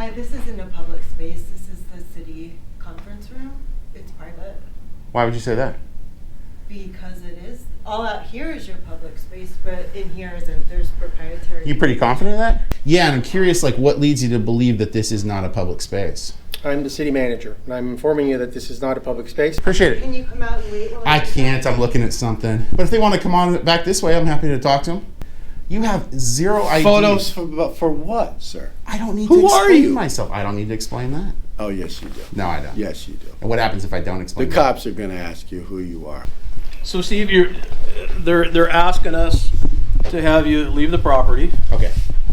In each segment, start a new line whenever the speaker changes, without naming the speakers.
Hi, this isn't a public space. This is the city conference room. It's private.
Why would you say that?
Because it is. All out here is your public space, but in here isn't. There's proprietary.
You pretty confident in that? Yeah, and I'm curious, like, what leads you to believe that this is not a public space?
I'm the city manager, and I'm informing you that this is not a public space.
Appreciate it.
Can you come out and wait? While
I can't. I'm looking at something. But if they want to come on back this way, I'm happy to talk to them. You have zero ID.
Photos for what, sir?
I don't need
Who
to
are
explain
you?
myself. I don't need to explain that.
Oh, yes, you do.
No, I don't.
Yes, you do.
And what happens if I don't explain
The
that?
cops are going to ask you who you are.
So Steve, they're asking us to have you leave the property.
Okay.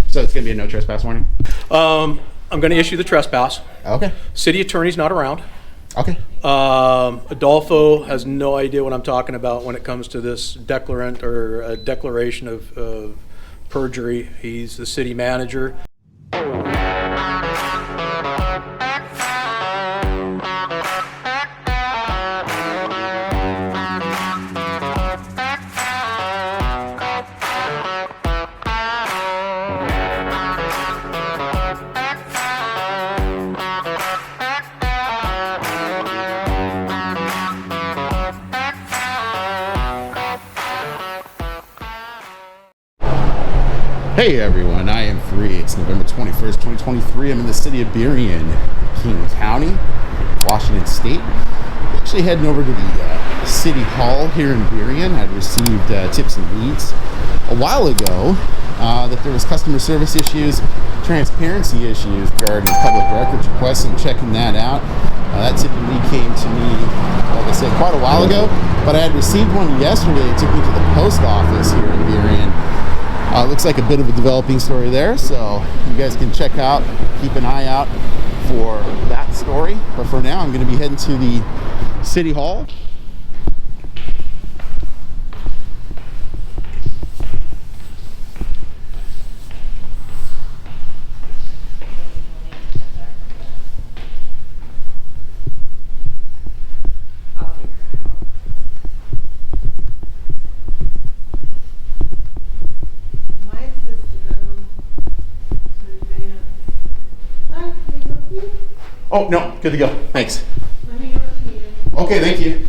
So it's going to be a no trespass warning?
I'm going to issue the trespass.
Okay.
City attorney's not around.
Okay.
Adolfo has no idea what I'm talking about when it comes to this declarant or declaration of perjury. He's the city manager.
Hey everyone, I am free. It's November 21st, 2023. I'm in the city of Burien, King County, Washington State. I'm actually heading over to the city hall here in Burien. I'd received tips and leads a while ago that there was customer service issues, transparency issues regarding public records requests, and checking that out. That tip and lead came to me, like I said, quite a while ago, but I had received one yesterday. It took me to the post office here in Burien. Looks like a bit of a developing story there, so you guys can check out, keep an eye out for that story. But for now, I'm going to be heading to the City Hall. Oh, no, good to go. Thanks.
Let me go to the meeting.
Okay, thank you.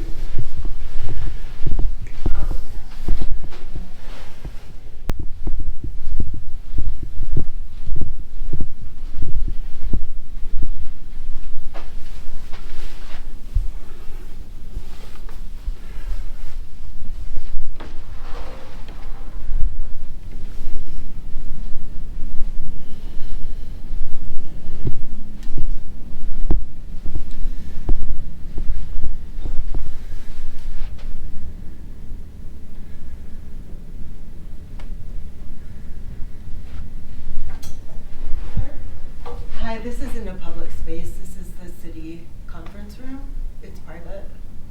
Hi, this isn't a public space. This is the city conference room. It's private.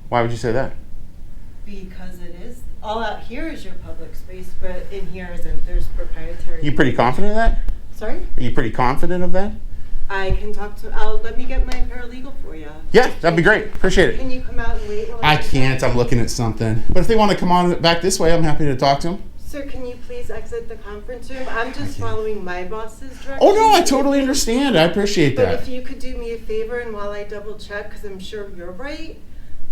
Why would you say that?
Because it is. All out here is your public space, but in here isn't. There's proprietary.
You pretty confident of that?
Sorry?
Are you pretty confident of that?
I can talk to. Let me get my paralegal for you.
Yeah, that'd be great. Appreciate it.
Can you come out and wait? While
I can't. I'm looking at something. But if they want to come on back this way, I'm happy to talk to them.
Sir, can you please exit the conference room? I'm just following my boss's directions.
Oh, no, I totally understand. I appreciate
But
that.
if you could do me a favor, and while I double check, because I'm sure you're right,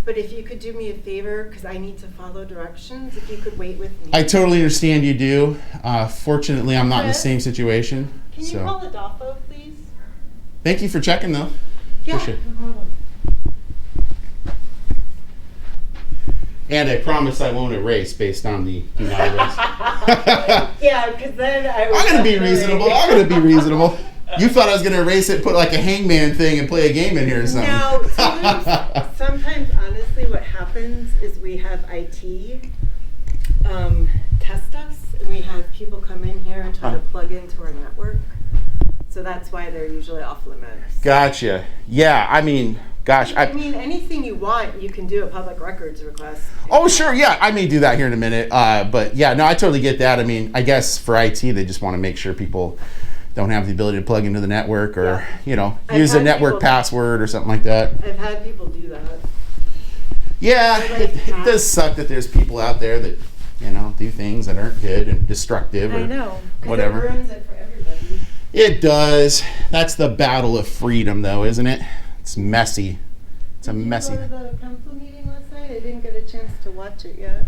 but if you could do me a favor, because I need to follow directions, if you could wait with me.
I totally understand you do. Fortunately, I'm not in the
Chris?
same situation.
Can you
so.
call Adolfo, please?
Thank you for checking, though.
Yeah,
Appreciate it.
no problem.
And I promise I won't erase based on the do not erase.
Yeah, because then I was
I'm gonna be
definitely-
reasonable. I'm gonna be reasonable. You thought I was gonna erase it, put like a hangman thing, and play a game in here or something.
No, sometimes honestly what happens is we have IT test us, and we have people come in here and try to plug into our network. So that's why they're usually off limits.
Gotcha. Yeah, I mean, gosh.
I mean, anything you want, you can do a public records request.
Oh, sure. Yeah, I may do that here in a minute. But yeah, no, I totally get that. I mean, I guess for IT, they just want to make sure people don't have the ability to plug into the network or,
Yeah.
you know,
I've
use a
had
network
people-
password or something like that.
I've had people do that.
Yeah,
Like
it
that.
does suck that there's people out there that, you know, do things that aren't good and destructive or
I know. 'Cause
whatever.
it ruins it for everybody.
It does. That's the battle of freedom, though, isn't it? It's messy. It's a messy.
Did you go to the council meeting last night? I didn't get a chance to watch it yet.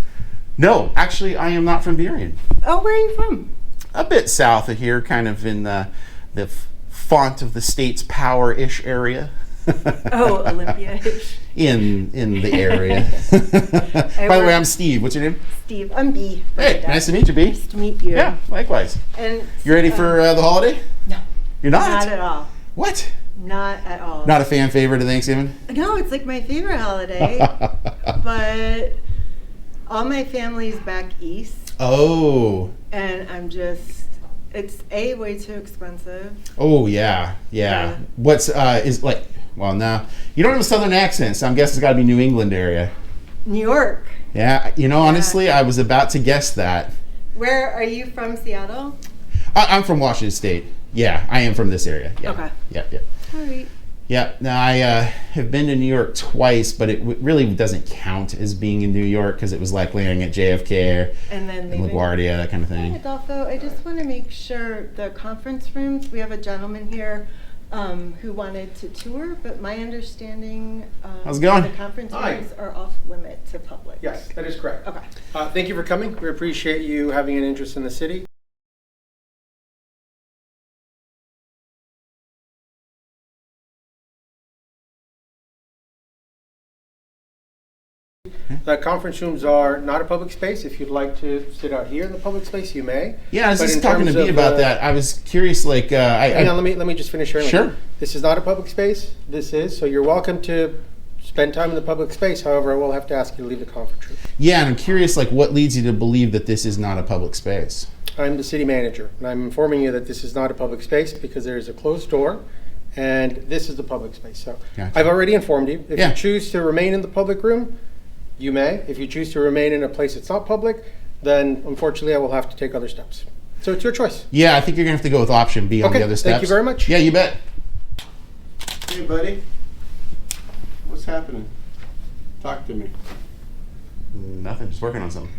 No, actually, I am not from Burien.
Oh, where are you from?
A bit south of here, kind of in the font of the state's power-ish area.
Oh, Olympia-ish.
in the area. By the way, I'm Steve. What's your name?
Steve, I'm B.
Hey, nice to meet you, B.
Nice to meet you.
Yeah, likewise.
And
You ready for the holiday?
No,
You're not?
not at all.
What?
Not at all.
Not a fan favorite of Thanksgiving?
No, it's like my favorite holiday, but all my family's back east,
Oh.
and it's way too expensive.
Oh, yeah.
Yeah.
What's, is like, well, no. You don't have a southern accent, so I'm guessing it's got to be New England area.
New York.
Yeah, honestly, I was about to guess that.
Where are you from? Seattle?
I'm from Washington State. Yeah, I am from this area. Yeah.
Okay.
Yeah.
All right.
Yeah, now I have been to New York twice, but it really doesn't count as being in New York because it was like landing at JFK
And then
and
leaving.
LaGuardia, that kind of
Hey,
thing.
Adolfo, I just want to make sure the conference rooms, we have a gentleman here who wanted to tour, but my understanding
How's it going?
the conference
Hi.
rooms are off limit to public.
Yes, that is correct.
Okay.
Thank you for coming. We appreciate you having an interest in the city. The conference rooms are not a public space. If you'd like to sit out here in the public space, you may.
Yeah, I was
But
just
in
talking to
terms
B
of,
about that. I was curious, like,
Hang on, let me just finish sharing. with
Sure.
you. This is not a public space. This is, so you're welcome to spend time in the public space. However, I will have to ask you to leave the conference room.
yeah, and I'm curious, like, what leads you to believe that this is not a public space?
I'm the city manager, and I'm informing you that this is not a public space because there is a closed door, and this is the public space. So
Gotcha.
I've already informed you. If
Yeah.
you choose to remain in the public room, you may. If you choose to remain in a place that's not public, then unfortunately I will have to take other steps. So it's your choice.
Yeah, I think you're going to have to go with option B on
Okay,
the other steps.
thank you very much.
Yeah, you bet.
Hey, buddy. What's happening? Talk to me.
Nothing, just working on something.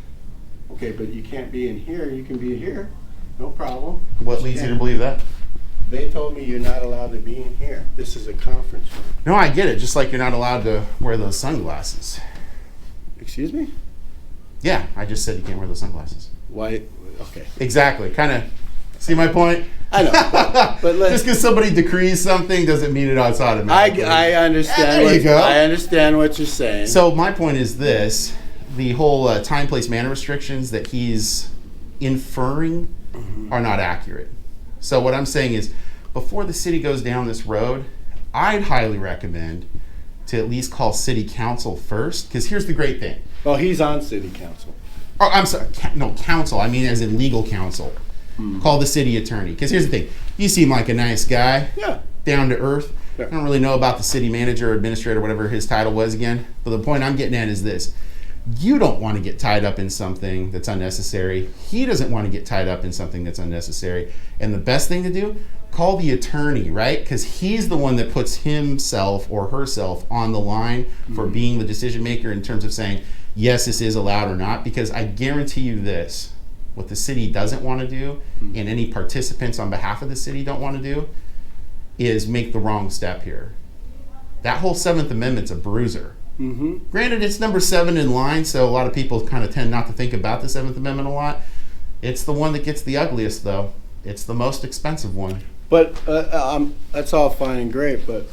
Okay, but you can't be in here. You can be here. No problem.
What leads you to believe that?
They told me you're not allowed to be in here. This is a conference room.
No, I get it. Just like you're not allowed to wear those sunglasses.
Excuse me?
Yeah, I just said you can't wear those sunglasses.
Why? Okay.
Exactly. Kind of. See my point?
I know, but let's.
Just because somebody decrees something doesn't mean it outside automatically.
I understand.
Yeah, there you go.
I understand what you're saying.
So my point is this: the whole time, place, manner restrictions that he's inferring are not accurate. So what I'm saying is, before the city goes down this road, I'd highly recommend to at least call city council first, because here's the great thing.
Well, he's on city council.
Oh, I'm sorry, no, council. I mean as in legal counsel. Call the city attorney. Because here's the thing. You seem like a nice guy.
Yeah.
Down to earth.
Yeah.
I don't really know about the city manager or administrator, whatever his title was again. But the point I'm getting at is this. You don't want to get tied up in something that's unnecessary. He doesn't want to get tied up in something that's unnecessary. And the best thing to do, call the attorney, right? Because he's the one that puts himself or herself on the line for being the decision maker in terms of saying, yes, this is allowed or not. Because I guarantee you this, what the city doesn't want to do, and any participants on behalf of the city don't want to do, is make the wrong step here. That whole Seventh Amendment's a bruiser.
Mm-hmm.
Granted, it's number 7 in line, so a lot of people kind of tend not to think about the Seventh Amendment a lot. It's the one that gets the ugliest, though. It's the most expensive one.
But that's all fine and great. But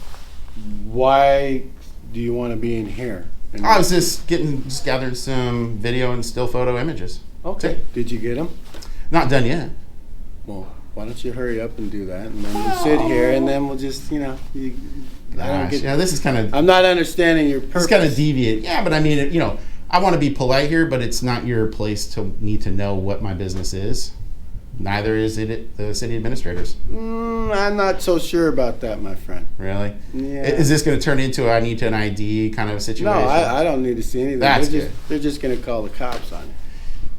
why do you want to be in here? And-
I was just gathering some video and still photo images.
Okay. Did you get him?
Not done yet.
Well, why don't you hurry up and do that, and then we'll sit here, and then we'll just, I don't
Gosh,
get.
yeah, this is kind of
I'm not understanding your purpose.
it's kind of deviant. Yeah, but I mean, I want to be polite here, but it's not your place to need to know what my business is. Neither is it the city administrators.
I'm not so sure about that, my friend.
Really?
Yeah.
Is this going to turn into I need an ID kind of a situation?
No, I don't need to see anything.
That's
They're just going to call the cops on you.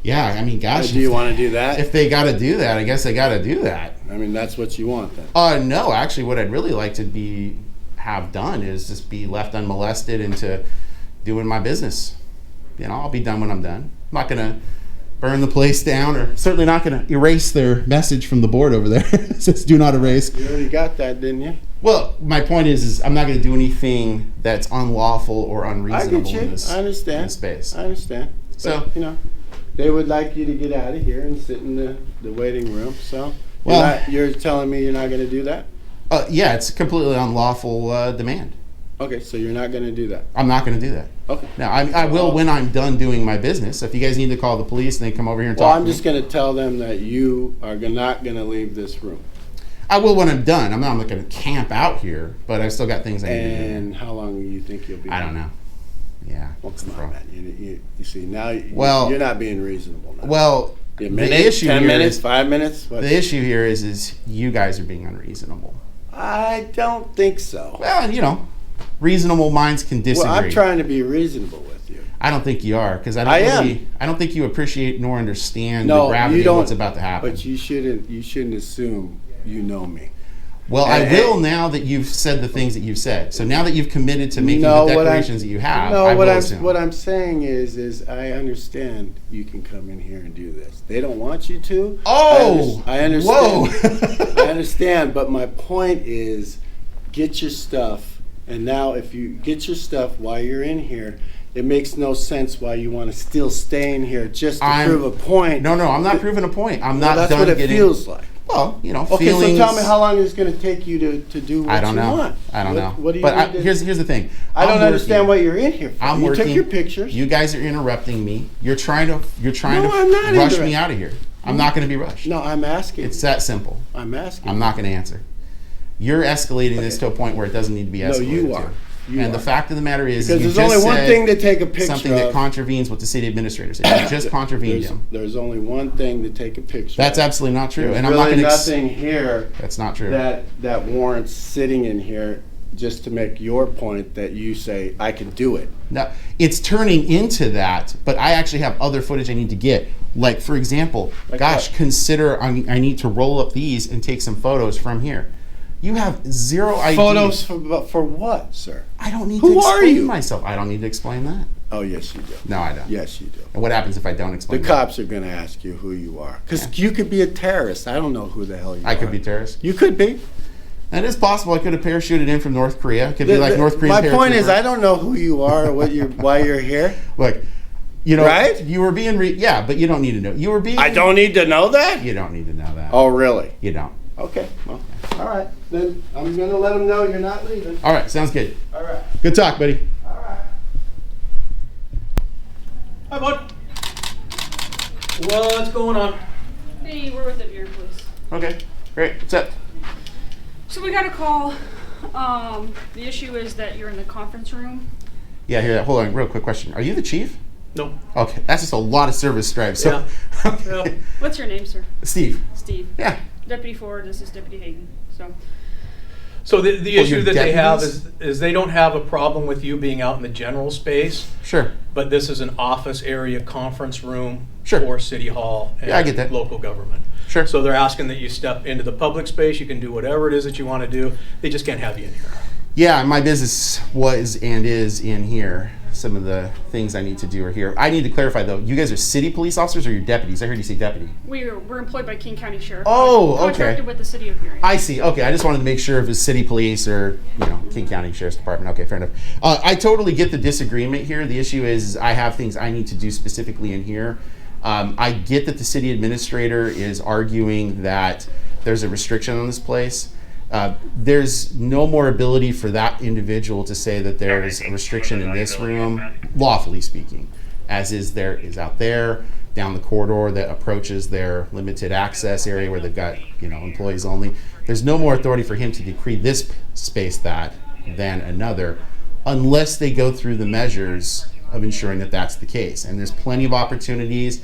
Yeah, I mean, gosh.
Do you want to do that?
If they got to do that, I guess they got to do that.
I mean, that's what you want then.
No, actually, what I'd really like to have done is just be left unmolested into doing my business. I'll be done when I'm done. I'm not gonna burn the place down, or certainly not going to erase their message from the board over there. It says do not erase.
You already got that, didn't you?
Well, my point is I'm not going to do anything that's unlawful or
I
unreasonable
get you.
in this,
I understand.
in this space.
I understand.
So-
But, you know, they would like you to get out of here and sit in the waiting room. So
Well-
you're telling me you're not going to do that?
Yeah, it's a completely unlawful demand.
Okay, so you're not going to do that.
I'm not going to do that.
Okay.
Now, I will when I'm done doing my business. So if you guys need to call the police and they come over here and
Well,
talk
I'm
to
just
me,
going to tell them that you are not going to leave this room.
I will when I'm done. I'm not going to camp out here, but I've still got things I need to do.
And how long do you think you'll be?
I don't know. Yeah.
Well,
that's the
come on,
problem.
man. You see, now
Well-
you're not being reasonable now.
Well,
a
the
minute,
issue
10
here
minutes,
is
5 minutes? What?
the issue here is you guys are being unreasonable.
I don't think so.
Well, reasonable minds can disagree.
Well, I'm trying to be reasonable with you.
I don't think you are, because I don't think you appreciate nor understand the
No,
gravity
you
of
don't.
what's about to happen.
But you shouldn't assume you know me.
Well, I
And-
will now that you've said the things that you've said. So now that you've committed to making
No,
the
what I'm-
declarations that you have,
No,
I will
what I'm
assume.
what I'm saying is I understand you can come in here and do this. They don't want you to.
Oh!
I understand.
Whoa!
I understand, but my point is, get your stuff. And now, if you get your stuff while you're in here, it makes no sense why you want to still stay in here just to prove a point.
No, I'm not proving a point. I'm
Well,
not
that's
done
what it
getting.
feels like.
Well,
Okay,
feelings.
so tell me how long it's going to take you to do what
I don't
you
know.
want.
I don't know.
What do you
But
need to-
here's the thing.
I don't
I'm
understand
working.
what you're in here for.
I'm
you
working.
took your pictures.
You guys are interrupting me. You're trying to
No, I'm not
rush me
interrupting.
out of here. I'm not going to be rushed.
No, I'm asking.
It's that simple.
I'm asking.
I'm not going to answer. You're escalating this to a point where it doesn't need to be escalated.
No, you
to.
are. You
And
are.
the fact of the matter is,
Because
you
there's
just
only one
said
thing to take a picture
something that
of.
contravenes what the city administrator said. You just contravened him.
There's only one thing to take a picture
That's
of.
absolutely not true.
There's
And I'm not
really
going to.
nothing here
That's not true.
that warrants sitting in here just to make your point that you say, I can do it.
No, it's turning into that, but I actually have other footage I need to get. Like, for example,
Like
gosh,
what?
consider I need to roll up these and take some photos from here. You have zero idea.
Photos for what, sir?
I don't need
Who
to
are
explain
you?
myself. I don't need to explain that.
Oh, yes, you do.
No, I don't.
Yes, you do.
And what happens if I don't
The
explain that?
cops are going to ask you who you are. Because you could be a terrorist. I don't know who the hell you are.
I could be a terrorist.
You could be.
And it's possible I could have parachuted in from North Korea. It could be like North Korean
My point is,
paratrooper.
I don't know who you are or why you're here.
Look,
Right?
you were being yeah, but you don't need to know. You were being.
I don't need to know that?
You don't need to know that.
Oh, really?
You don't.
Okay. Well, all right. Then I'm going to let them know you're not leaving.
All right, sounds good.
All right.
Good talk, buddy.
All right.
Hi, bud. What's going on?
Hey, we're with the beer, please.
Okay, great. What's up?
So we got a call. The issue is that you're in the conference room.
Yeah, here. Hold on, real quick question. Are you the chief?
No.
Okay, that's just a lot of service stripes. So,
Yeah.
What's your name, sir?
Steve.
Steve.
Yeah.
Deputy Ford, this is Deputy Hagen.
So the
Oh,
issue
your
that they have
deputies?
is they don't have a problem with you being out in the general space,
Sure.
but this is an office area conference room
Sure.
for City Hall and
Yeah, I get that.
local government.
Sure.
So they're asking that you step into the public space. You can do whatever it is that you want to do. They just can't have you in here.
Yeah, my business was and is in here. Some of the things I need to do are here. I need to clarify though. You guys are city police officers or you're deputies? I heard you say deputy.
We're employed by King County Sheriff.
Oh, okay.
Contracted with the city of Burien.
I see. Okay, I just wanted to make sure if it's city police or King County Sheriff's Department. Okay, fair enough. I totally get the disagreement here. The issue is I have things I need to do specifically in here. I get that the city administrator is arguing that there's a restriction on this place. There's no more ability for that individual to say that there's a restriction in this room, lawfully speaking, as is out there down the corridor that approaches their limited access area where they've got employees only. There's no more authority for him to decree this space that than another, unless they go through the measures of ensuring that that's the case. And there's plenty of opportunities,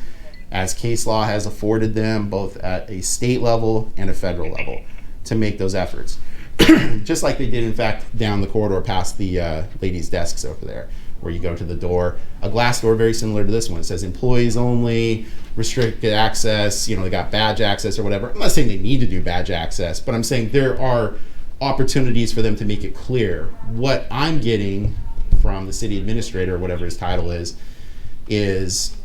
as case law has afforded them, both at a state level and a federal level, to make those efforts. Just like they did, in fact, down the corridor past the ladies' desks over there, where you go to the door, a glass door very similar to this one. It says employees only, restricted access, they got badge access or whatever. I'm not saying they need to do badge access, but I'm saying there are opportunities for them to make it clear. What I'm getting from the city administrator, or whatever his title is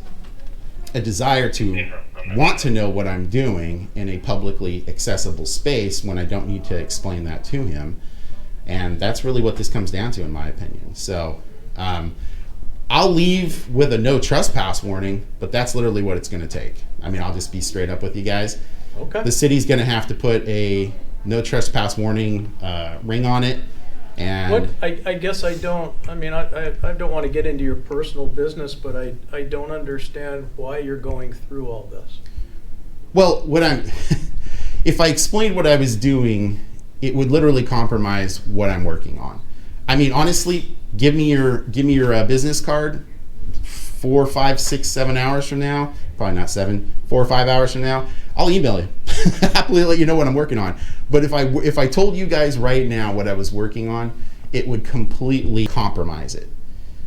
a desire to want to know what I'm doing in a publicly accessible space when I don't need to explain that to him. And that's really what this comes down to, in my opinion. So I'll leave with a no trespass warning, but that's literally what it's going to take. I mean, I'll just be straight up with you guys.
Okay.
The city's going to have to put a no trespass warning ring on it. And
What, I guess I don't want to get into your personal business, but I don't understand why you're going through all this.
well, if I explained what I was doing, it would literally compromise what I'm working on. I mean, honestly, give me your business card 4, 5, 6, 7 hours from now. Probably not 7, 4 or 5 hours from now. I'll email you. Happily let you know what I'm working on. But if I told you guys right now what I was working on, it would completely compromise it.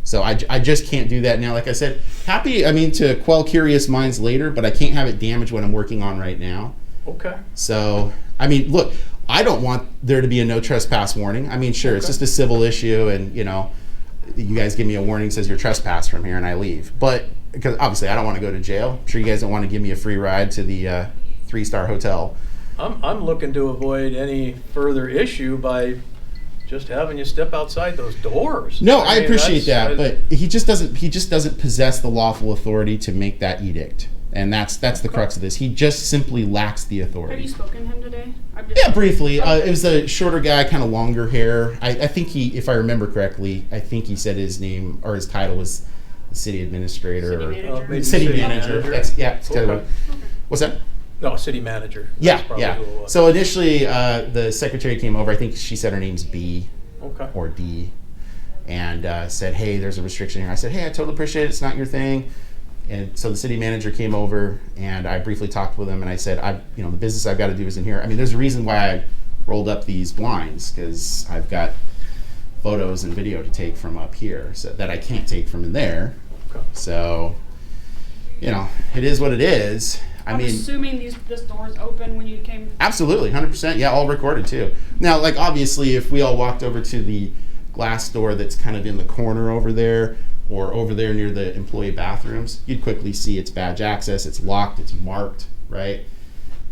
So I just can't do that now. Like I said, to quell curious minds later, but I can't have it damage what I'm working on right now.
Okay.
So, I mean, look, I don't want there to be a no trespass warning. I mean, sure, it's just a civil issue, and you guys give me a warning, says you're trespassed from here, and I leave. But because obviously I don't want to go to jail. I'm sure you guys don't want to give me a free ride to the 3-star hotel.
I'm looking to avoid any further issue by just having you step outside those doors.
No, I
mean,
appreciate that, but he just doesn't possess the lawful authority to make that edict. And that's the crux of this. He just simply lacks the
Have
authority.
you spoken to him today?
Yeah, briefly. It was a shorter guy, kind of longer hair. I think if I remember correctly, I think he said his name or his title was city administrator
City
or city manager. That's it's kind of
Okay.
what's that?
No, city manager.
Yeah,
That's probably
yeah.
who it was.
So initially, the secretary came over. I think she said her name's B
Okay.
or D, and said, "Hey, there's a restriction here." I said, "Hey, I totally appreciate it. It's not your thing." And so the city manager came over, and I briefly talked with him, and I said, the business I've got to do is in here. I mean, there's a reason why I rolled up these blinds, because I've got photos and video to take from up here that I can't take from in there.
Okay.
So, it is what it is.
I'm assuming this door's open when you came.
Absolutely, 100%. Yeah, all recorded too. Now, like obviously, if we all walked over to the glass door that's kind of in the corner over there, or over there near the employee bathrooms, you'd quickly see it's badge access, it's locked, it's marked, right?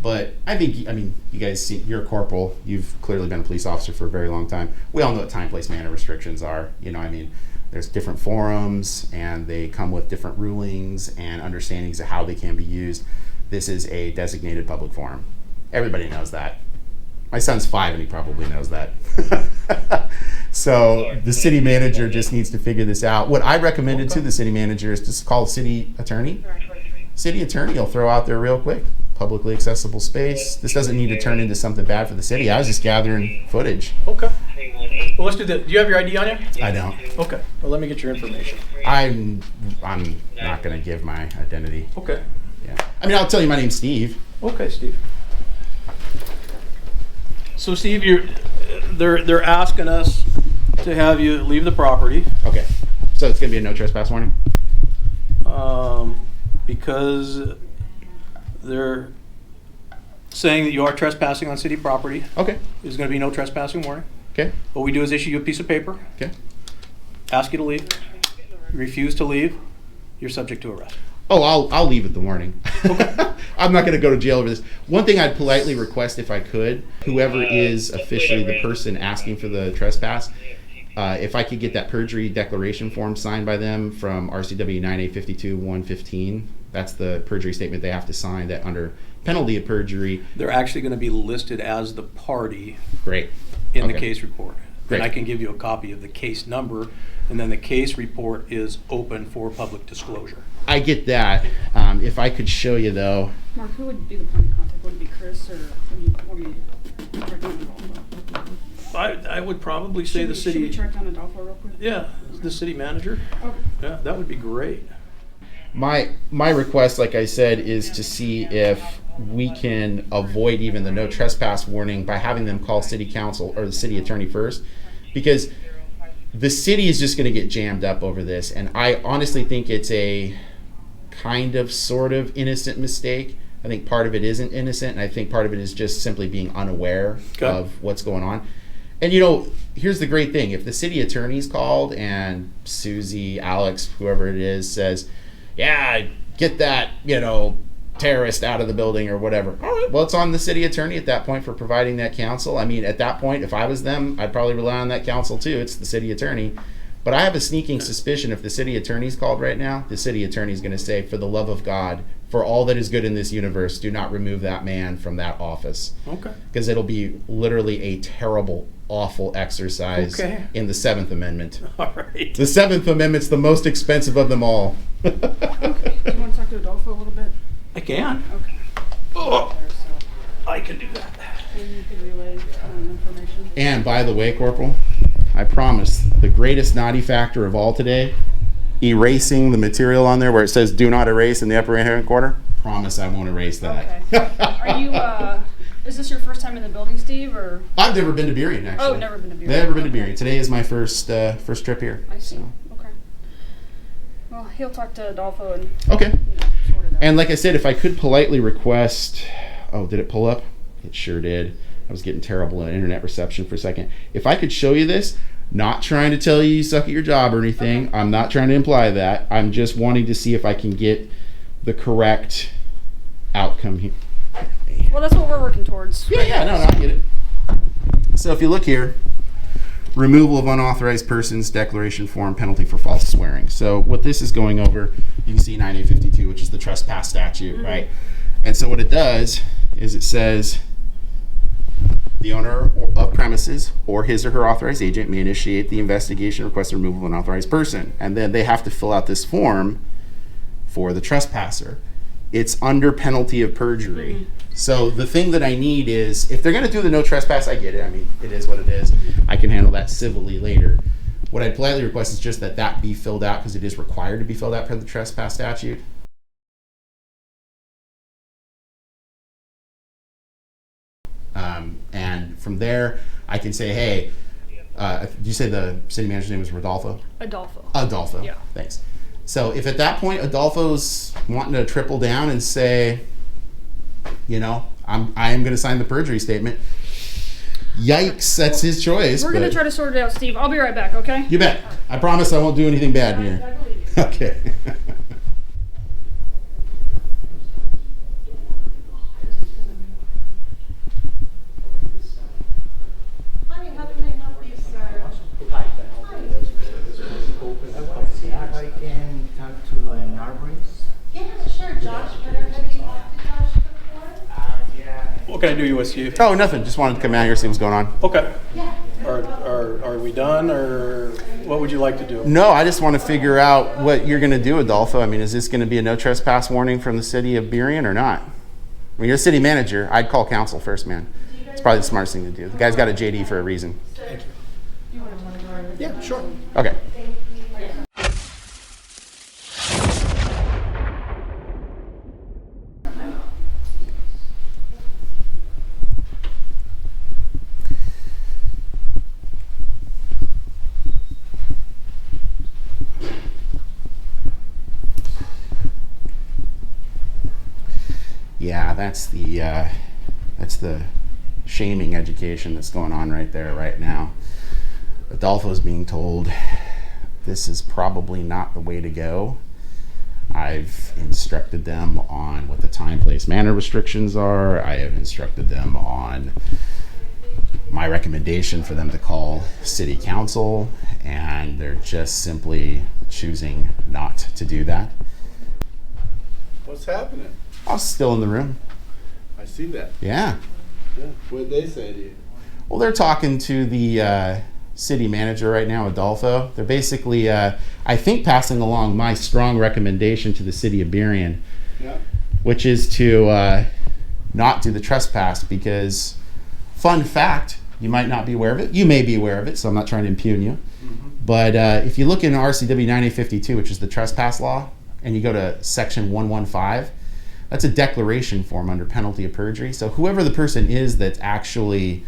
But I think, you guys see, you're a corporal, you've clearly been a police officer for a very long time. We all know what time, place, manner restrictions are. There's different forums, and they come with different rulings and understandings of how they can be used. This is a designated public forum. Everybody knows that. My son's 5 and he probably knows that. So the city manager just needs to figure this out. What I recommended to the city manager is just call the city attorney. City attorney will throw out there real quick. Publicly accessible space. This doesn't need to turn into something bad for the city. I was just gathering footage.
Okay. Well, let's do that. Do you have your ID on you?
I don't.
Okay. Well, let me get your information.
I'm not going to give my identity.
Okay.
Yeah. I'll tell you my name's Steve.
Okay, Steve. So, Steve, they're asking us to have you leave the property
Okay. So it's going to be a no trespass warning?
because they're saying that you are trespassing on city property.
Okay.
There's going to be no trespassing warning.
Okay.
What we do is issue you a piece of paper,
Okay.
ask you to leave. You refuse to leave, you're subject to arrest.
Oh, I'll leave with the warning. I'm not going to go to jail over this. One thing I'd politely request, if I could, whoever is officially the person asking for the trespass, if I could get that perjury declaration form signed by them from RCW 9A52-115. That's the perjury statement they have to sign, that under penalty of perjury.
They're actually going to be listed as the party
Great.
in the
Okay.
case report.
Great.
And I can give you a copy of the case number, and then the case report is open for public disclosure.
I get that. If I could show you, though.
Mark, who would be the point of contact? Would it be Chris, or would you track down Adolfo?
I would probably say the
Should we
city,
track down Adolfo real quick?
yeah, the city manager.
Okay.
Yeah, that would be great.
My request, like I said, is to see if we can avoid even the no trespass warning by having them call city council or the city attorney first, because the city is just going to get jammed up over this, and I honestly think it's a kind of sort of innocent mistake. I think part of it isn't innocent, and I think part of it is just simply being unaware of what's going on. And here's the great thing: if the city attorney's called and Susie, Alex, whoever it is, says, "Yeah, get that, terrorist out of the building or whatever. All right, well, it's on the city attorney at that point for providing that counsel. I mean, at that point, if I was them, I'd probably rely on that counsel too. It's the city attorney. But I have a sneaking suspicion if the city attorney's called right now, the city attorney's going to say, for the love of God, for all that is good in this universe, do not remove that man from that office.
Okay.
Because it'll be literally a terrible, awful exercise in the 7th Amendment.
All right.
The 7th Amendment's the most expensive of them all.
Okay. Do you want to talk to Adolfo a little bit?
I can.
Okay.
Oh, I can do that.
And you can relay information.
And by the way, Corporal, I promise, the greatest naughty factor of all today, erasing the material on there where it says do not erase in the upper right-hand corner, promise I won't erase that.
Okay. Are you, is this your first time in the building, Steve, or?
I've never been to Burien, actually.
Oh, never been to Burien.
Never been to Burien. Today is my first trip here.
I see.
So.
Okay. Well, he'll talk to Adolfo and,
Okay.
sort it out.
And like I said, if I could politely request, oh, did it pull up? It sure did. I was getting terrible internet reception for a second. If I could show you this, not trying to tell you suck at your job or anything. I'm not trying to imply that. I'm just wanting to see if I can get the correct outcome here.
Well, that's what we're working towards.
Yeah, no, I get it. So if you look here, removal of unauthorized persons, declaration form, penalty for false swearing. So what this is going over, you can see 9A52, which is the trespass statute, right? And so what it does is it says the owner of premises or his or her authorized agent may initiate the investigation, request the removal of an unauthorized person. And then they have to fill out this form for the trespasser. It's under penalty of perjury. So the thing that I need is, if they're going to do the no trespass, I get it. I mean, it is what it is. I can handle that civilly later. What I'd politely request is just that be filled out, because it is required to be filled out per the trespass statute. And from there, I can say, hey, did you say the city manager's name was Rodolfo?
Adolfo.
Adolfo.
Yeah.
Thanks. So if at that point Adolfo's wanting to triple down and say, I am going to sign the perjury statement. Yikes, that's his choice.
We're going to try to sort it out, Steve. I'll be right back, okay?
You bet. I promise I won't do anything bad here.
I believe you.
Okay.
Honey, how can I help you, sir?
If I can talk to an arborist.
Yeah, sure, Josh. Have you talked to Josh before?
Yeah.
What can I do you with, Steve?
Oh, nothing. Just wanted to come out here, see what's going on.
Okay.
Yeah.
Are we done, or what would you like to do?
No, I just want to figure out what you're going to do, Adolfo. I mean, is this going to be a no trespass warning from the city of Burien or not? I mean, you're a city manager. I'd call council first, man. It's probably the smartest thing to do. The guy's got a JD for a reason.
Yeah, sure.
Okay. Yeah, that's the shaming education that's going on right there right now. Adolfo's being told this is probably not the way to go. I've instructed them on what the time, place, manner restrictions are. I have instructed them on my recommendation for them to call city council, and they're just simply choosing not to do that.
What's happening?
I was still in the room.
I see that.
Yeah.
Yeah. What did they say to you?
Well, they're talking to the city manager right now, Adolfo. They're basically, I think, passing along my strong recommendation to the city of Burien,
Yeah.
which is to not do the trespass because, fun fact, you might not be aware of it. You may be aware of it, so I'm not trying to impugn you. But if you look in RCW 9852, which is the trespass law, and you go to section 115, that's a declaration form under penalty of perjury. So whoever the person is that's actually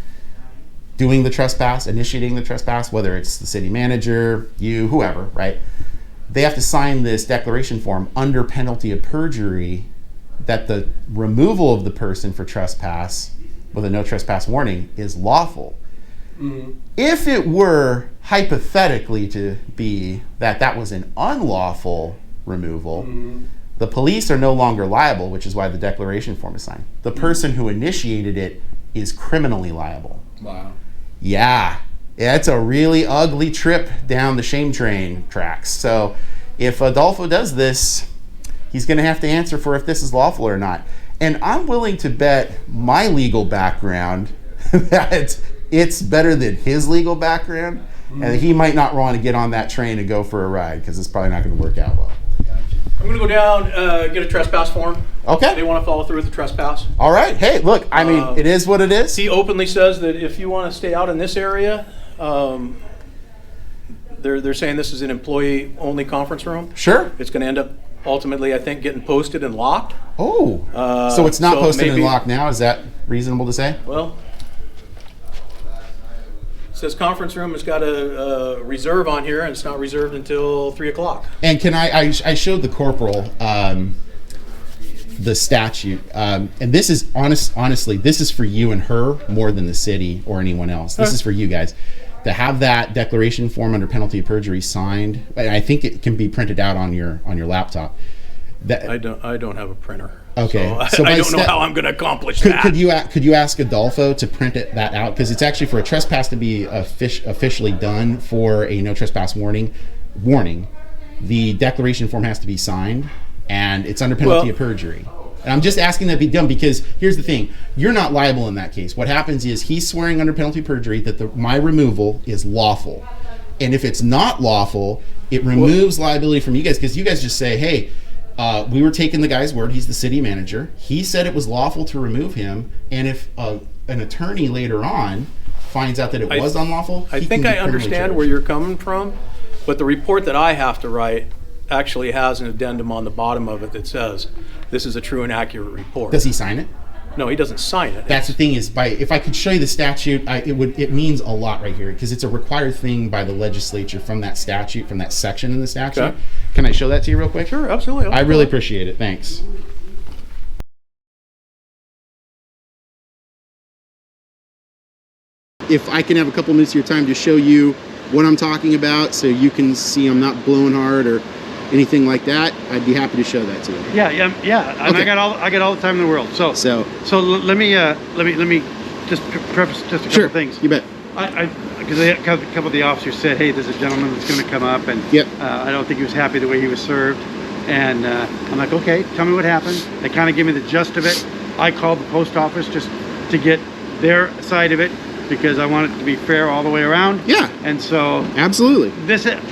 doing the trespass, initiating the trespass, whether it's the city manager, you, whoever, right? They have to sign this declaration form under penalty of perjury that the removal of the person for trespass with a no trespass warning is lawful. If it were hypothetically to be that was an unlawful removal, The police are no longer liable, which is why the declaration form is signed. The person who initiated it is criminally liable.
Wow.
Yeah, it's a really ugly trip down the shame train tracks. So if Adolfo does this, he's going to have to answer for if this is lawful or not. And I'm willing to bet my legal background that it's better than his legal background, and he might not want to get on that train and go for a ride because it's probably not going to work out well.
I'm going to go down, get a trespass form.
Okay.
They want to follow through with the trespass.
All right. Hey, look, I mean, it is what it is.
He openly says that if you want to stay out in this area, they're saying this is an employee-only conference room.
Sure.
It's going to end up ultimately, I think, getting posted and locked.
Oh. So it's not
so
posted
maybe-
and locked now? Is that reasonable to say?
Well, it says conference room has got a reserve on here, and it's not reserved until 3 o'clock.
And can I showed the corporal the statute, and this is honestly, this is for you and her more than the city or anyone else. This is for you guys to have that declaration form under penalty of perjury signed. And I think it can be printed out on your laptop. That
I don't have a printer.
Okay,
So I don't know how I'm going to accomplish that.
Could you ask Adolfo to print that out, because it's actually for a trespass to be officially done for a no trespass warning. The declaration form has to be signed, and it's under penalty of perjury. And I'm just asking that be done because here's the thing: you're not liable in that case. What happens is he's swearing under penalty of perjury that my removal is lawful, and if it's not lawful, it removes liability from you guys, because you guys just say, hey. We were taking the guy's word. He's the city manager. He said it was lawful to remove him. And if an attorney later on finds out that it was unlawful,
I think I understand where you're coming from, but the report that I have to write actually has an addendum on the bottom of it that says this is a true and accurate report.
Does he sign it?
No, he doesn't sign it.
That's the thing is, if I could show you the statute, it means a lot right here, because it's a required thing by the legislature from that statute, from that section in the statute.
Okay.
Can I show that to you real quick?
Sure, absolutely.
I really appreciate it. Thanks. If I can have a couple minutes of your time to show you what I'm talking about, so you can see I'm not blowing hard or anything like that, I'd be happy to show that to you.
Yeah. And
Okay.
I got all the time in the world. So let me just preface just a couple things.
You bet.
Because a couple of the officers said, hey, there's a gentleman that's going to come up, and I don't think he was happy the way he was served. And I'm like, okay, tell me what happened. They kind of give me the gist of it. I called the post office just to get their side of it, because I want it to be fair all the way around.
Yeah.
And so
Absolutely.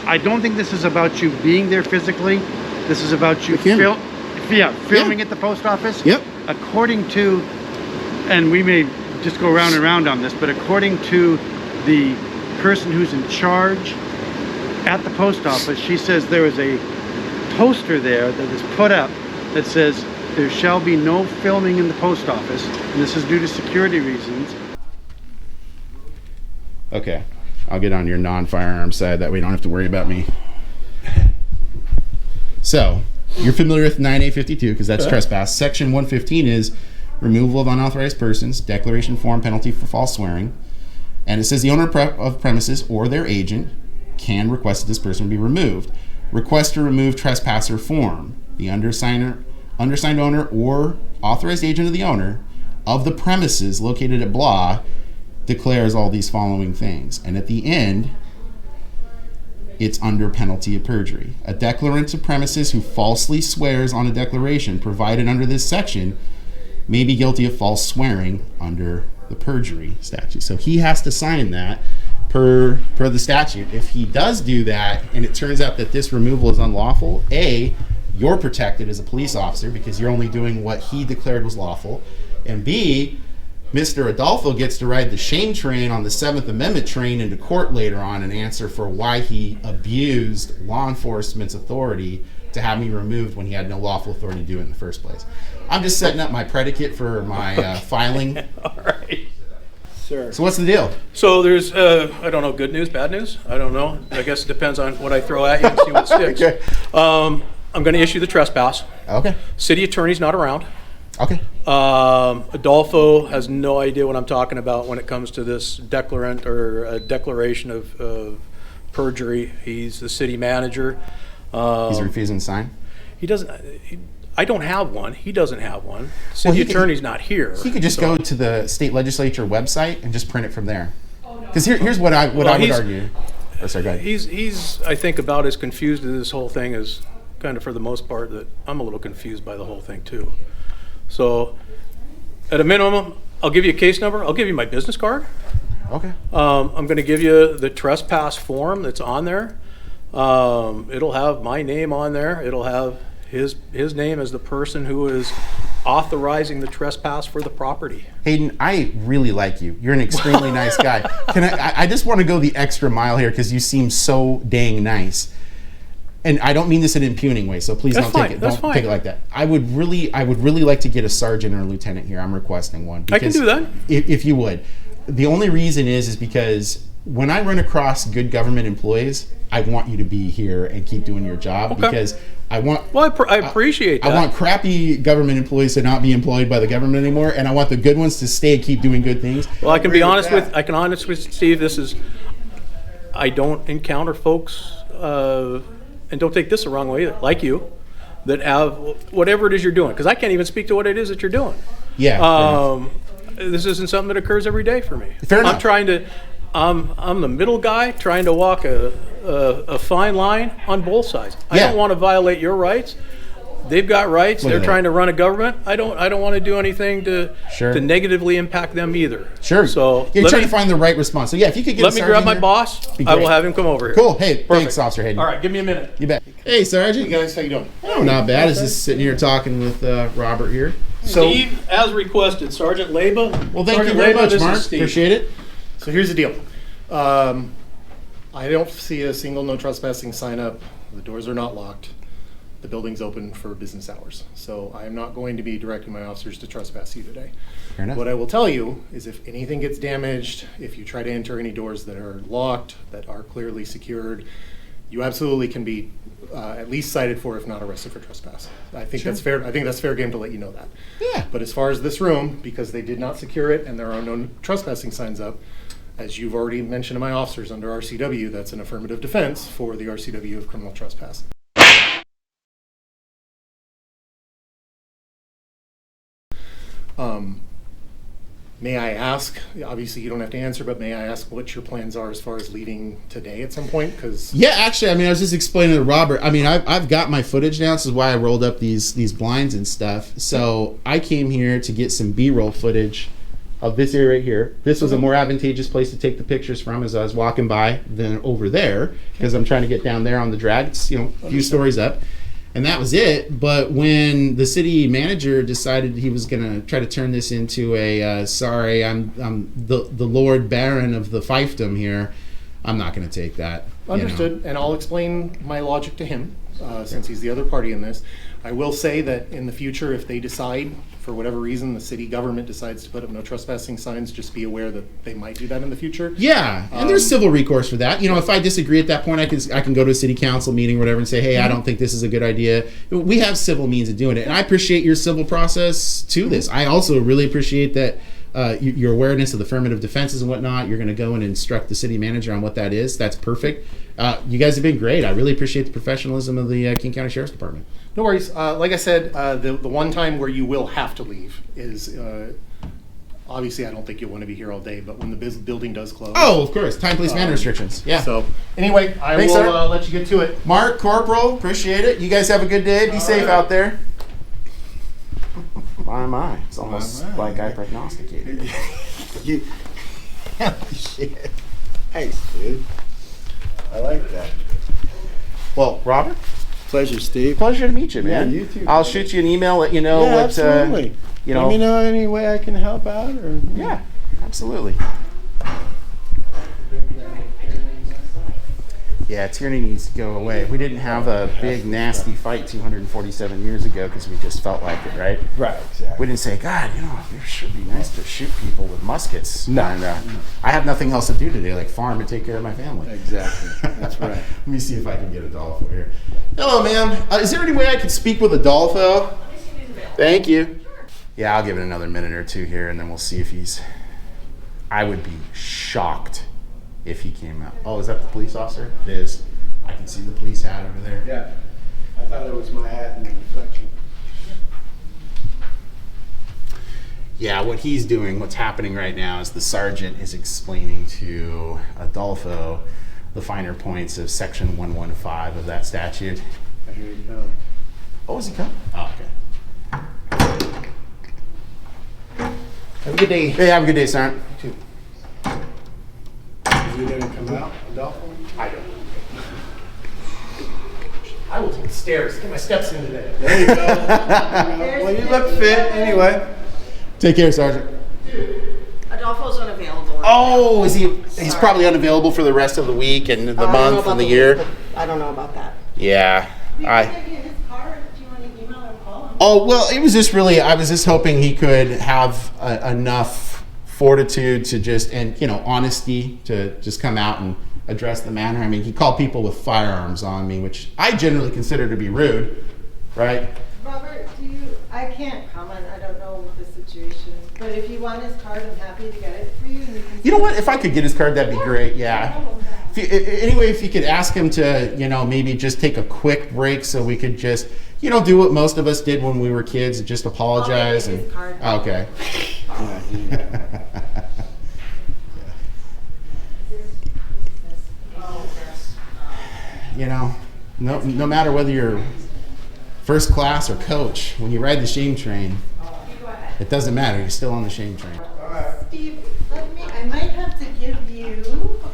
I don't think this is about you being there physically. This is about you filming at the post office.
Yep.
According to, and we may just go round and round on this, but according to the person who's in charge at the post office, she says there is a poster there that is put up that says there shall be no filming in the post office, and this is due to security reasons.
Okay, I'll get on your non-firearm side. That way you don't have to worry about me. So, you're familiar with 9A52 because that's trespass. Section 115 is removal of unauthorized persons, declaration form, penalty for false swearing. And it says the owner of premises or their agent can request that this person be removed. Request to remove trespasser form. The undersigned owner or authorized agent of the owner of the premises located at blah declares all these following things. And at the end, it's under penalty of perjury. A declarant of premises who falsely swears on a declaration provided under this section may be guilty of false swearing under the perjury statute. So he has to sign that per the statute. If he does do that and it turns out that this removal is unlawful, A, you're protected as a police officer because you're only doing what he declared was lawful, and B, Mr. Adolfo gets to ride the shame train on the 7th Amendment train into court later on and answer for why he abused law enforcement's authority to have me removed when he had no lawful authority to do it in the first place. I'm just setting up my predicate for my filing.
All right. Sure.
So what's the deal?
So there's, I don't know, good news, bad news? I don't know. I guess it depends on what I throw at you and see what sticks.
Okay.
I'm going to issue the trespass.
Okay.
City attorney's not around.
Okay.
Adolfo has no idea what I'm talking about when it comes to this declarant or a declaration of perjury. He's the city manager.
He's refusing to sign?
He doesn't. I don't have one. He doesn't have one. City
he could-
attorney's not here.
He could just
so-
go to the state legislature website and just print it from there. Because here's what I would
he's-
argue. Oh, sorry, go ahead.
He's I think about as confused as this whole thing is, kind of for the most part, that I'm a little confused by the whole thing too. So at a minimum, I'll give you a case number. I'll give you my business card.
Okay.
I'm going to give you the trespass form that's on there. It'll have my name on there. It'll have his name as the person who is authorizing the trespass for the property.
Hayden, I really like you. You're an extremely nice guy. I just want to go the extra mile here because you seem so dang nice. And I don't mean this in an impugning way, so please
That's
don't
fine,
take it.
that's
Don't
fine.
take it like that. I would really like to get a sergeant or a lieutenant here. I'm requesting one.
I can do that.
If you would. The only reason is because when I run across good government employees, I want you to be here and keep doing your job
Okay.
because I want.
Well, I appreciate that.
I want crappy government employees to not be employed by the government anymore, and I want the good ones to stay and keep doing good things.
Well, I can be honest
that.
with, Steve, I don't encounter folks, and don't take this the wrong way either, like you, that have whatever it is you're doing, because I can't even speak to what it is that you're doing.
Yeah.
This isn't something that occurs every day for me.
Fair enough.
I'm the middle guy trying to walk a fine line on both sides. I
Yeah.
don't want to violate your rights. They've got rights.
Look
They're
at that.
trying to run a government. I don't want to do anything to
Sure.
negatively impact them either.
Sure.
So
you're
let
trying
me-
to find the right response. So yeah, if you could get
Let
a
me
sergeant
grab my
here,
boss.
be
I will
great.
have him come over here.
Cool. Hey,
Perfect.
thanks, Officer Hayden.
All right, give me a minute.
You bet. Hey, Sergeant.
Hey guys, how you doing?
Oh, not bad. Is just sitting here talking with Robert here.
So,
Steve, as requested, Sergeant Leba.
Well, thank
Sergeant
you very
Leba,
much,
this is
Mark.
Steve.
Appreciate it.
So here's the deal. I don't see a single no trespassing sign up. The doors are not locked. The building's open for business hours. So I am not going to be directing my officers to trespass you today.
Fair enough.
What I will tell you is if anything gets damaged, if you try to enter any doors that are locked, that are clearly secured, you absolutely can be at least cited for, if not arrested for trespass. I think that's fair. I think that's fair game to let you know that.
Yeah.
But as far as this room, because they did not secure it and there are no trespassing signs up, as you've already mentioned to my officers under RCW, that's an affirmative defense for the RCW of criminal trespass. May I ask, obviously you don't have to answer, but may I ask what your plans are as far as leaving today at some point? Because
Yeah, actually, I mean, I was just explaining to Robert. I mean, I've got my footage now. This is why I rolled up these blinds and stuff. So I came here to get some B-roll footage of this area right here. This was a more advantageous place to take the pictures from as I was walking by than over there because I'm trying to get down there on the drag. It's, a few stories up. And that was it. But when the city manager decided he was going to try to turn this into a, sorry, I'm the Lord Baron of the fiefdom here, I'm not going to take that.
Understood, and I'll explain my logic to him, since he's the other party in this. I will say that in the future, if they decide, for whatever reason, the city government decides to put up no trespassing signs, just be aware that they might do that in the future.
Yeah, and there's civil recourse for that. If I disagree at that point, I can go to a city council meeting or whatever and say, hey, I don't think this is a good idea. We have civil means of doing it, and I appreciate your civil process to this. I also really appreciate that your awareness of the affirmative defenses and whatnot. You're going to go and instruct the city manager on what that is. That's perfect. You guys have been great. I really appreciate the professionalism of the King County Sheriff's Department.
No worries. Like I said, the one time where you will have to leave is, obviously I don't think you'll want to be here all day, but when the building does close.
Oh, of course. Time, place, man restrictions. Yeah.
So anyway, I
Thanks,
will
sir.
let you get to it.
Mark, Corporal, appreciate it. You guys have a good day. Be safe out there. My. It's almost like I prognosticated.
you, shit. Thanks, dude. I like that.
Well, Robert,
Pleasure, Steve.
pleasure to meet you, man.
Yeah, you too,
I'll
buddy.
shoot you an email, let you know
Yeah,
what,
absolutely. Let me know any way I can help out, or
Yeah, absolutely. Yeah, tyranny needs to go away. We didn't have a big, nasty fight 247 years ago because we just felt like it, right?
Right, exactly.
We didn't say, God, it should be nice to shoot people with muskets.
No.
And, I have nothing else to do today, like farm and take care of my family.
Exactly. That's right.
Let me see if I can get Adolfo here. Hello, ma'am. Is there any way I could speak with Adolfo? Thank you. Yeah, I'll give it another minute or two here, and then we'll see if he's... I would be shocked if he came out. Oh, is that the police officer? It is. I can see the police hat over there.
Yeah. I thought it was my hat in the reflection.
Yeah, what he's doing, what's happening right now is the sergeant is explaining to Adolfo the finer points of section 115 of that statute.
Here you go.
Oh, is he coming? Oh, okay.
Have a good day.
Hey, have a good day, Sergeant.
Is he gonna come out, Adolfo?
I don't. I will take the stairs. Get my steps in today.
There you go. Well, you look fit anyway.
Take care, Sergeant.
Adolfo's unavailable.
Oh, is he? He's probably unavailable for the rest of the week and the month and the year.
I don't know about that.
Yeah,
We can give you his card if you want to email or call him.
Oh, well, it was just really, I was just hoping he could have enough fortitude to just, and, you know, honesty to just come out and address the matter. I mean, he called people with firearms on me, which I generally consider to be rude, right?
Robert, I can't comment, I don't know the situation, but if you want his card, I'm happy to get it for you. And you can
You know what? If I could get his card, that'd be great, yeah. Anyway, if you could ask him to, you know, maybe just take a quick break so we could just, you know, do what most of us did when we were kids and just apologize.
I'll give you his card.
Okay. You know, no matter whether you're first class or coach, when you ride the shame train, it doesn't matter. You're still on the shame train.
Steve, I might have to give you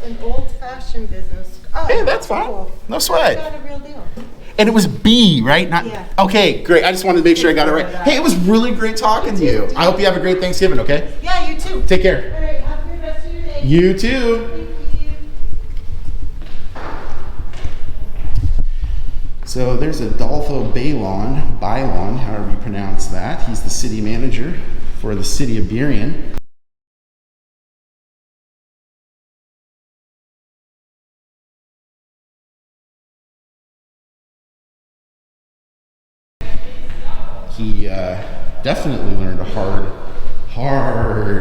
an old-fashioned business. Oh,
Hey, that's fine.
cool.
No sweat.
Got a real deal.
And it was B, right? Not
Yeah.
Okay, great. I just wanted to make sure I got it right. Hey, it was really great talking to you. I hope you have a great Thanksgiving, okay?
Yeah, you too.
Take care.
All right, have a good rest of your day.
You too.
Thank you.
So there's Adolfo Bailan, however you pronounce that. He's the city manager for the city of Burien. He definitely learned a hard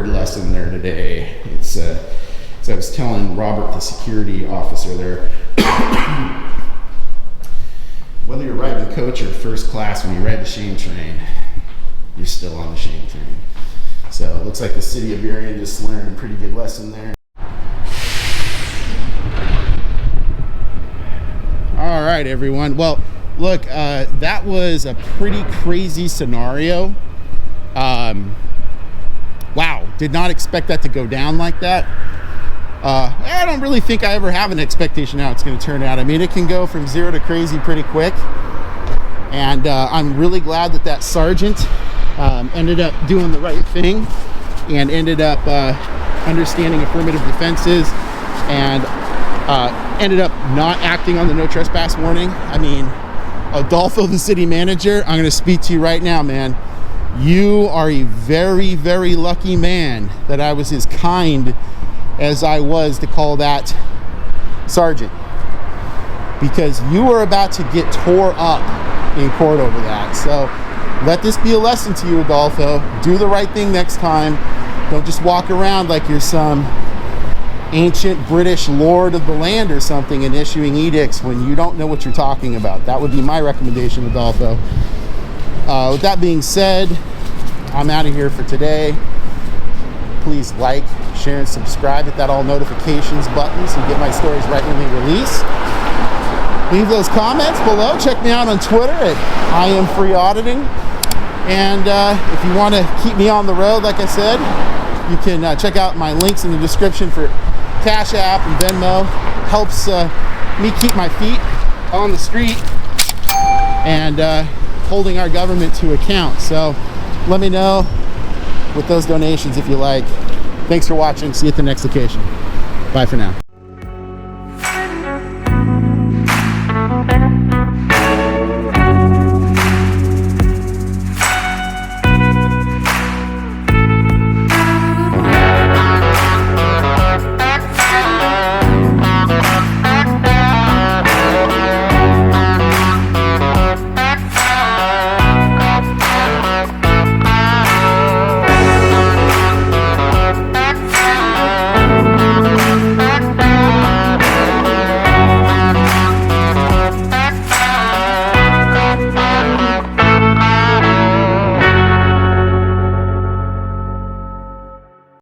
lesson there today. It's as I was telling Robert, the security officer there, whether you're riding the coach or first class, when you ride the shame train, you're still on the shame train. So it looks like the city of Burien just learned a pretty good lesson there. All right, everyone. Well, look, that was a pretty crazy scenario. Wow, did not expect that to go down like that. I don't really think I ever have an expectation how it's going to turn out. I mean, it can go from 0 to crazy pretty quick. And I'm really glad that sergeant ended up doing the right thing and ended up understanding affirmative defenses and ended up not acting on the no trespass warning. I mean, Adolfo, the city manager, I'm going to speak to you right now, man. You are a very, very lucky man that I was as kind as I was to call that sergeant, because you were about to get tore up in court over that. So let this be a lesson to you, Adolfo. Do the right thing next time. Don't just walk around like you're some ancient British lord of the land or something and issuing edicts when you don't know what you're talking about. That would be my recommendation, Adolfo. With that being said, I'm out of here for today. Please like, share, and subscribe. Hit that all notifications button so you get my stories right when they release. Leave those comments below. Check me out on Twitter at I.A.M Auditing. And if you want to keep me on the road, like I said, you can check out my links in the description for Cash App and Venmo. Helps me keep my feet on the street and holding our government to account. So let me know with those donations if you like. Thanks for watching. See you at the next location. Bye for now.